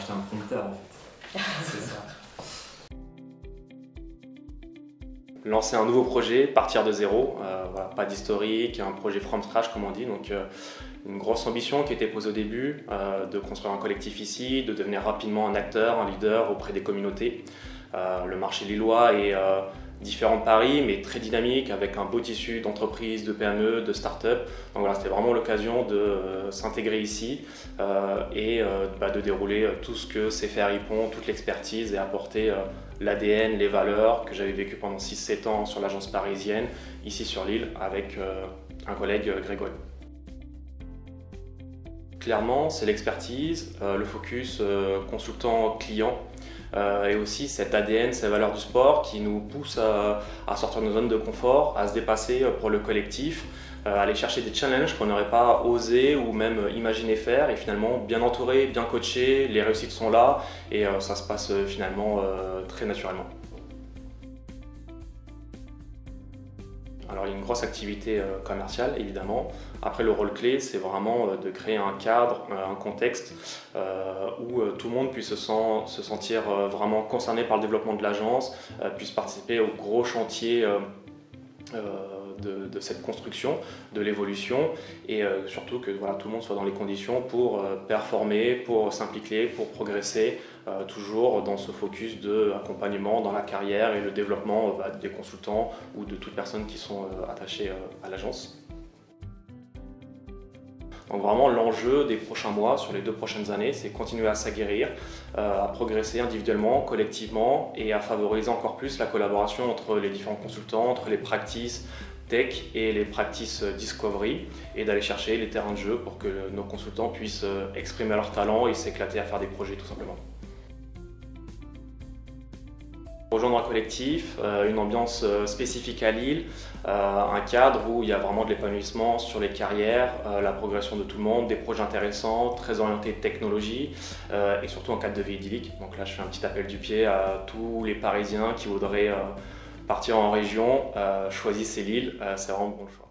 acheté un prompteur en fait. C'est ça. Lancer un nouveau projet, partir de zéro, voilà, pas d'historique, un projet from scratch comme on dit, donc une grosse ambition qui était posée au début, de construire un collectif ici, de devenir rapidement un acteur, un leader auprès des communautés. Le marché lillois est différent de Paris, mais très dynamique, avec un beau tissu d'entreprises, de PME, de start-up. Donc voilà, c'était vraiment l'occasion de s'intégrer ici et de dérouler tout ce que sait faire Ypon, toute l'expertise et apporter l'ADN, les valeurs que j'avais vécues pendant 6-7 ans sur l'agence parisienne, ici sur l'île, avec un collègue Grégory. Clairement, c'est l'expertise, le focus consultant-client et aussi cet ADN, ces valeurs du sport qui nous poussent à sortir de nos zones de confort, à se dépasser pour le collectif, aller chercher des challenges qu'on n'aurait pas osé ou même imaginé faire et finalement bien entouré, bien coaché, les réussites sont là et ça se passe finalement très naturellement. Alors il y a une grosse activité commerciale évidemment. Après le rôle clé c'est vraiment de créer un cadre, un contexte où tout le monde puisse se sentir vraiment concerné par le développement de l'agence, puisse participer au gros chantier de cette construction, de l'évolution et surtout que voilà, tout le monde soit dans les conditions pour performer, pour s'impliquer, pour progresser, toujours dans ce focus d'accompagnement dans la carrière et le développement des consultants ou de toutes personnes qui sont attachées à l'agence. Donc vraiment l'enjeu des prochains mois, sur les 2 prochaines années, c'est continuer à s'aguerrir, à progresser individuellement, collectivement et à favoriser encore plus la collaboration entre les différents consultants, entre les practices tech et les practices discovery et d'aller chercher les terrains de jeu pour que nos consultants puissent exprimer leur talent et s'éclater à faire des projets tout simplement. Rejoindre un collectif, une ambiance spécifique à Lille, un cadre où il y a vraiment de l'épanouissement sur les carrières, la progression de tout le monde, des projets intéressants, très orientés technologie et surtout un cadre de vie idyllique. Donc là je fais un petit appel du pied à tous les Parisiens qui voudraient partir en région, choisissez Lille, c'est vraiment le bon choix.